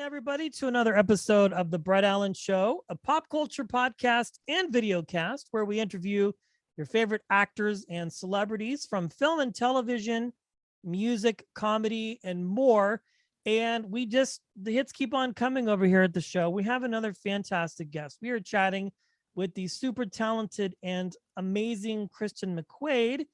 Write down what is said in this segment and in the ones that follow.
everybody, to another episode of the Brett Allan Show, a pop culture podcast and video cast where we interview your favorite actors and celebrities from film and television, music, comedy, and more. And the hits keep on coming over here at the show. We have another fantastic guest. We are chatting with the super talented and amazing Kristin McQuaid.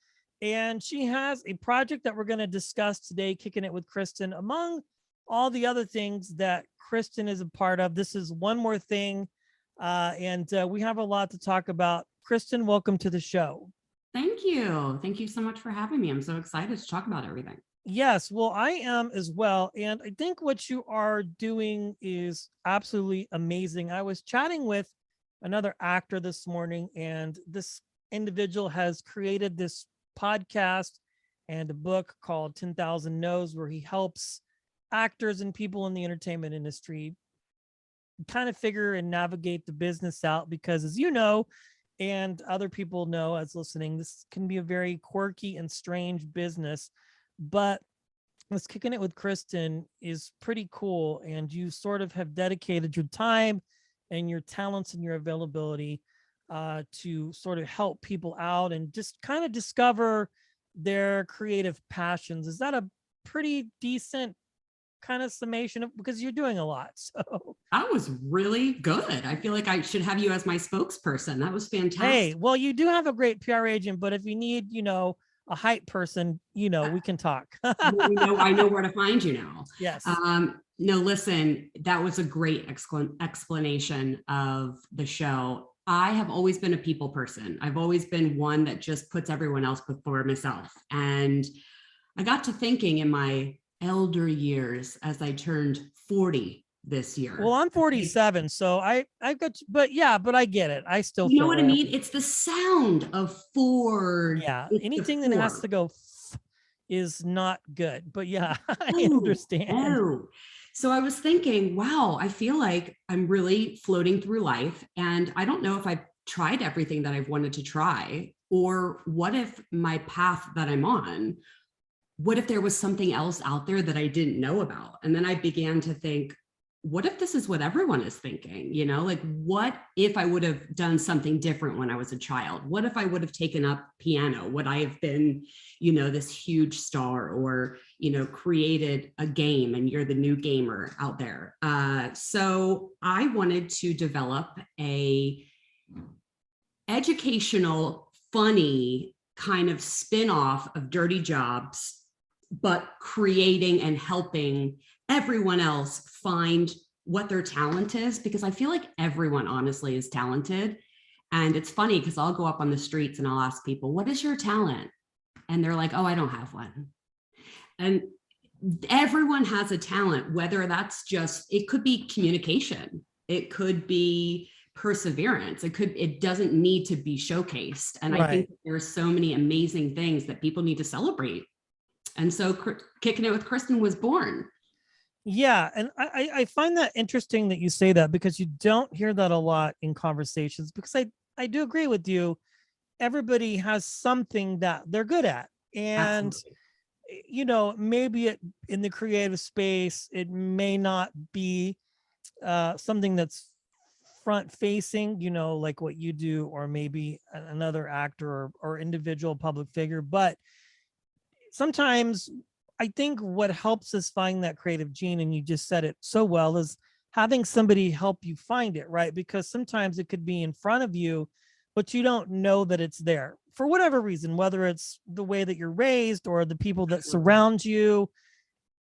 And she has a project that we're going to discuss today, Kicking It with Kristin, among all the other things that Kristin is a part of. This is one more thing. And we have a lot to talk about. Kristin, welcome to the show. Thank you. Thank you so much for having me. I'm so excited to talk about everything. Yes, well, I am as well. And I think what you are doing is absolutely amazing. I was chatting with another actor this morning, and this individual has created this podcast and a book called 10,000 No's, where he helps actors and people in the entertainment industry kind of figure and navigate the business out, because as you know, and other people know as listening, this can be a very quirky and strange business, but this Kicking It with Kristin is pretty cool. And you sort of have dedicated your time and your talents and your availability to sort of help people out and just kind of discover their creative passions. Is that a pretty decent kind of summation of, because you're doing a lot? So that was really good. I feel like I should have you as my spokesperson. That was fantastic. Hey, well, you do have a great PR agent, but if you need, a hype person, we can talk. I know where to find you now. Yes. No, listen, that was a great explanation of the show. I have always been a people person. I've always been one that just puts everyone else before myself. And I got to thinking in my elder years as I turned 40 this year. Well, I'm 47, so I got, but I get it. I still, you know what I mean? It's the sound of Ford. Yeah, anything that has to go is not good. But yeah, I understand. Oh. So I was thinking, wow, I feel like I'm really floating through life, and I don't know if I've tried everything that I've wanted to try, or what if my path that I'm on, what if there was something else out there that I didn't know about? And then I began to think, what if this is what everyone is thinking? Like, what if I would have done something different when I was a child? What if I would have taken up piano? Would I have been, this huge star, or, created a game and you're the new gamer out there? So I wanted to develop a educational, funny kind of spin-off of Dirty Jobs, but creating and helping everyone else find what their talent is, because I feel like everyone honestly is talented. And it's funny because I'll go up on the streets and I'll ask people, what is your talent? And they're like, oh, I don't have one. And everyone has a talent, whether that's it could be communication. It could be perseverance. It doesn't need to be showcased. And right. I think there are so many amazing things that people need to celebrate. And so Kicking It with Kristin was born. Yeah. And I find that interesting that you say that, because you don't hear that a lot in conversations, because I do agree with you. Everybody has something that they're good at. And, absolutely. Maybe in the creative space, it may not be something that's front facing, like what you do, or maybe another actor or individual public figure. But sometimes I think what helps us find that creative gene, and you just said it so well, is having somebody help you find it, right? Because sometimes it could be in front of you, but you don't know that it's there for whatever reason, whether it's the way that you're raised or the people that surround you.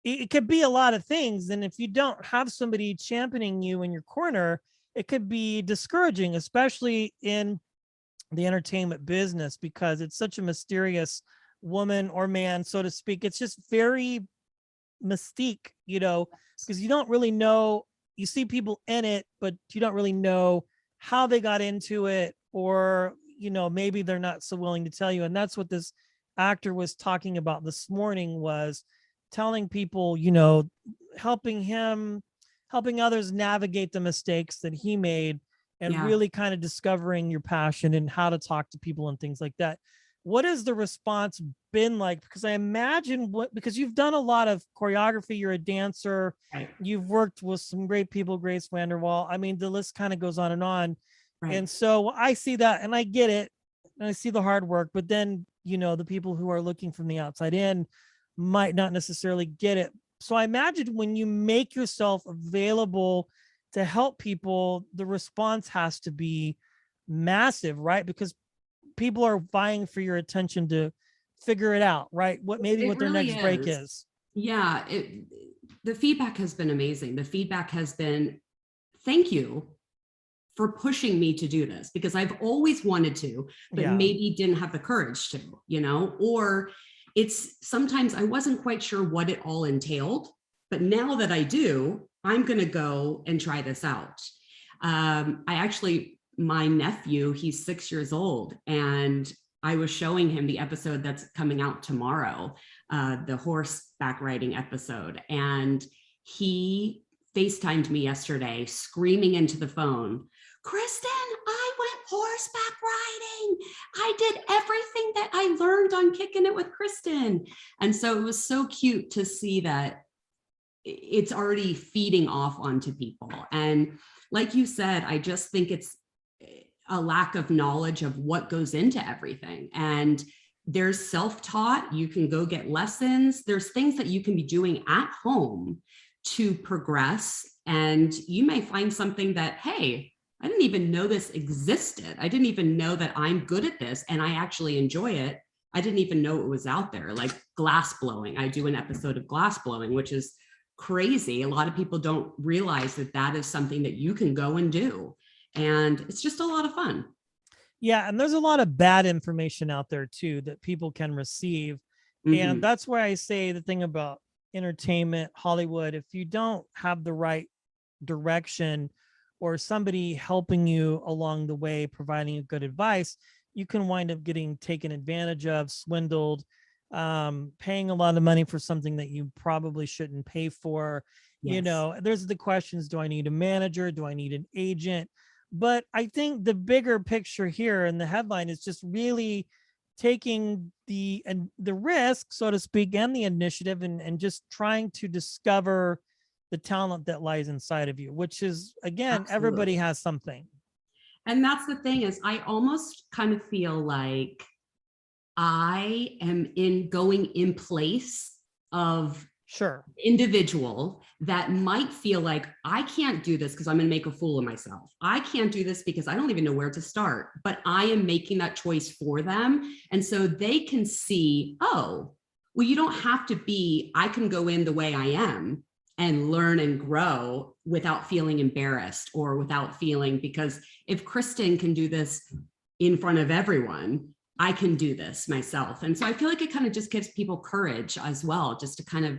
It could be a lot of things. And if you don't have somebody championing you in your corner, it could be discouraging, especially in the entertainment business, because it's such a mysterious woman or man, so to speak. It's just very mystique, because you don't really know. You see people in it, but you don't really know how they got into it, or, maybe they're not so willing to tell you. And that's what this actor was talking about this morning, was telling people, helping others navigate the mistakes that he made, and really kind of discovering your passion and how to talk to people and things like that. what has the response been like? Because I imagine because you've done a lot of choreography, you're a dancer, Right. you've worked with some great people, Grace Vanderwall. I mean, the list kind of goes on and on. Right. And so I see that and I get it. And I see the hard work, but then, the people who are looking from the outside in might not necessarily get it. So I imagine when you make yourself available to help people, the response has to be massive, right? Because people are vying for your attention to figure it out, right? What It their really next break is. is. Yeah, the feedback has been amazing. The feedback has been, thank you for pushing me to do this, because I've always wanted to, but Yeah. maybe didn't have the courage to, or it's sometimes I wasn't quite sure what it all entailed, but now that I do, I'm going to go and try this out. My nephew, he's 6 years old, and I was showing him the episode that's coming out tomorrow, the horseback riding episode. And he FaceTimed me yesterday, screaming into the phone, Kristin, I went horseback riding. I did everything that I learned on Kickin It with Kristin. And so it was so cute to see that it's already feeding off onto people. And like you said, I just think it's a lack of knowledge of what goes into everything. And there's self-taught, you can go get lessons. There's things that you can be doing at home to progress. And you may find something that, hey, I didn't even know this existed. I didn't even know that I'm good at this and I actually enjoy it. I didn't even know it was out there, like glass blowing. I do an episode of glass blowing, which is crazy. A lot of people don't realize that that is something that you can go and do. And it's just a lot of fun. Yeah. And there's a lot of bad information out there too that people can receive. And that's why I say the thing about entertainment, Hollywood, if you don't have the right direction or somebody helping you along the way, providing a good advice, you can wind up getting taken advantage of, swindled, paying a lot of money for something that you probably shouldn't pay for. Yes. There's the questions, do I need a manager? Do I need an agent? But I think the bigger picture here and the headline is just really taking the risk, so to speak, and the initiative and just trying to discover the talent that lies inside of you, which is, again, Absolutely. everybody has something. And that's the thing, is I almost kind of feel like I am going in place of Sure. individual that might feel like, I can't do this because I'm going to make a fool of myself. I can't do this because I don't even know where to start, but I am making that choice for them. And so they can see, oh, well, you don't have to be, I can go in the way I am and learn and grow without feeling embarrassed or without feeling, because if Kristin can do this in front of everyone, I can do this myself. And so I feel like it kind of just gives people courage as well, just to kind of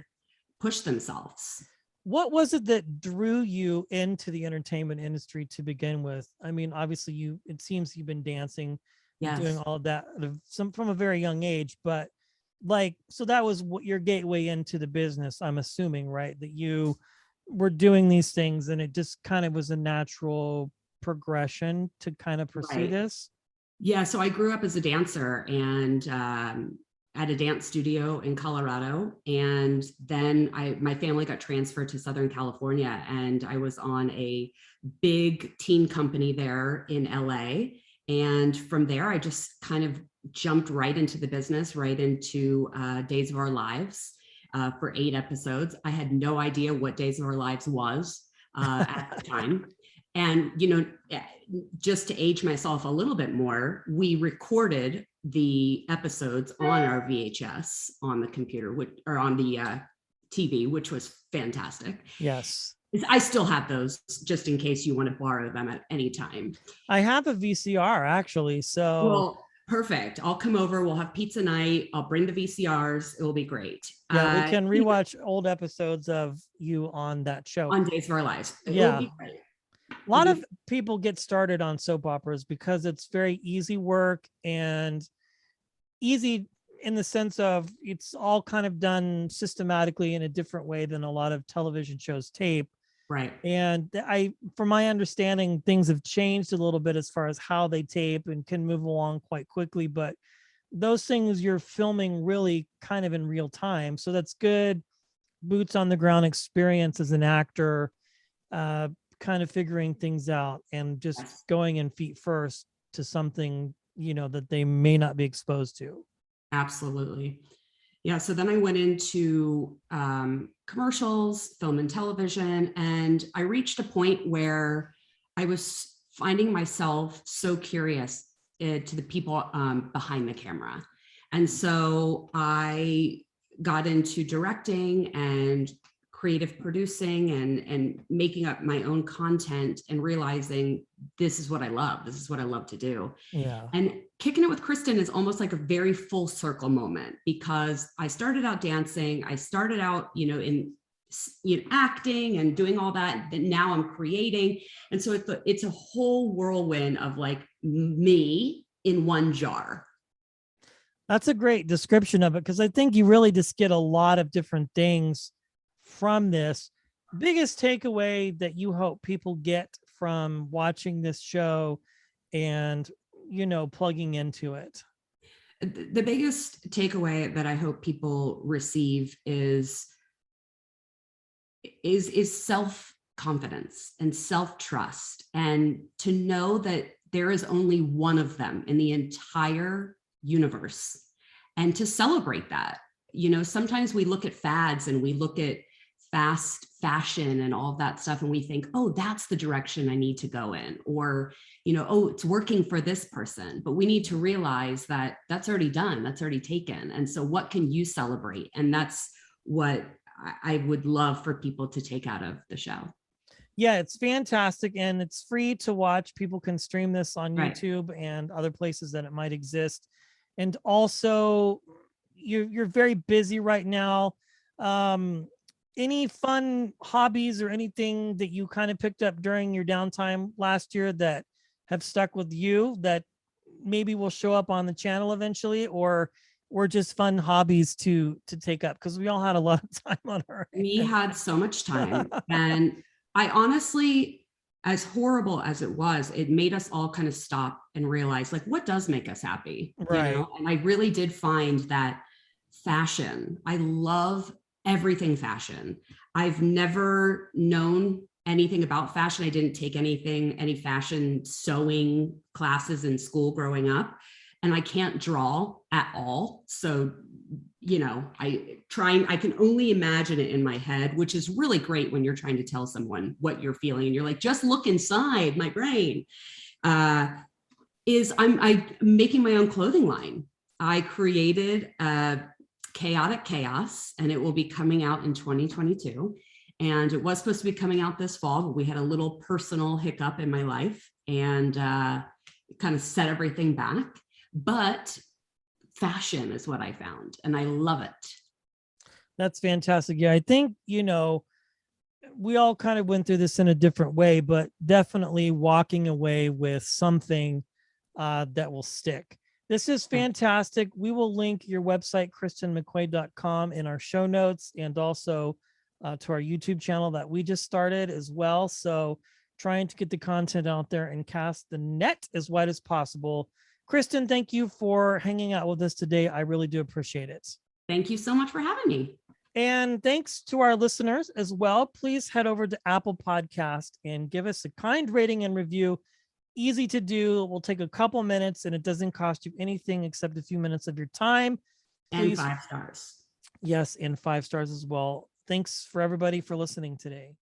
push themselves. What was it that drew you into the entertainment industry to begin with? I mean, obviously it seems you've been dancing, Yes. doing all of that from a very young age, but so that was what your gateway into the business, I'm assuming, right? That you were doing these things and it just kind of was a natural progression to kind of pursue this. Yeah, so I grew up as a dancer and at a dance studio in Colorado. And then my family got transferred to Southern California, and I was on a big teen company there in LA. And from there, I just kind of jumped right into the business, right into Days of Our Lives for 8 episodes. I had no idea what Days of Our Lives was at the time. And, just to age myself a little bit more, we recorded the episodes on our VHS on the computer, or on the TV, which was fantastic. Yes. I still have those, just in case you want to borrow them at any time. I have a VCR actually. So well, perfect. I'll come over. We'll have pizza night. I'll bring the VCRs. It will be great. Yeah, we can rewatch old episodes of you on that show. On Days of Our Lives. Yeah. A lot of people get started on soap operas because it's very easy work, and easy in the sense of it's all kind of done systematically in a different way than a lot of television shows tape. Right. And from my understanding, things have changed a little bit as far as how they tape and can move along quite quickly. But those things you're filming really kind of in real time. So that's good boots on the ground experience as an actor, uh, kind of figuring things out and just Yes, going in feet first to something, that they may not be exposed to. absolutely. Yeah. So then I went into commercials, film and television, and I reached a point where I was finding myself so curious to the people behind the camera. And so I got into directing and creative producing and making up my own content and realizing this is what I love. This is what I love to do. Yeah. And Kicking It with Kristin is almost like a very full circle moment because I started out dancing. I started out, in acting and doing all that. Then now I'm creating. And so it's a whole whirlwind of like me in one jar. That's a great description of it because I think you really just get a lot of different things from this. Biggest takeaway that you hope people get from watching this show and, plugging into it? The biggest takeaway that I hope people receive is self-confidence and self-trust, and to know that there is only one of them in the entire universe, and to celebrate that. Sometimes we look at fads and we look at fast fashion and all of that stuff, and we think, oh, that's the direction I need to go in, or oh, it's working for this person. But we need to realize that that's already done, that's already taken. And so what can you celebrate? And that's what I would love for people to take out of the show. Yeah, it's fantastic and it's free to watch. People can stream this on Right. YouTube and other places that it might exist. And also, you're very busy right now. Any fun hobbies or anything that you kind of picked up during your downtime last year that have stuck with you that maybe will show up on the channel eventually, or just fun hobbies to take up? Because we all had a lot of time on our We hands. had so much time. And I honestly, as horrible as it was, it made us all kind of stop and realize, like, what does make us happy? Right. And I really did find that fashion, I love everything fashion. I've never known anything about fashion. I didn't take any fashion sewing classes in school growing up, and I can't draw at all. So I can only imagine it in my head, which is really great when you're trying to tell someone what you're feeling and you're like, just look inside my brain. I'm making my own clothing line. I created Chaotic Chaos, and it will be coming out in 2022. And it was supposed to be coming out this fall, but we had a little personal hiccup in my life and it kind of set everything back. But fashion is what I found, and I love it. That's fantastic. Yeah, I think, we all kind of went through this in a different way, but definitely walking away with something that will stick. This is fantastic. We will link your website, KristinMcQuaid.com, in our show notes, and also to our YouTube channel that we just started as well. So trying to get the content out there and cast the net as wide as possible. Kristin, thank you for hanging out with us today. I really do appreciate it. Thank you so much for having me. And thanks to our listeners as well. Please head over to Apple Podcast and give us a kind rating and review. Easy to do. It will take a couple minutes and it doesn't cost you anything except a few minutes of your time. Please. And 5 stars. Yes, and 5 stars as well. Thanks for everybody for listening today.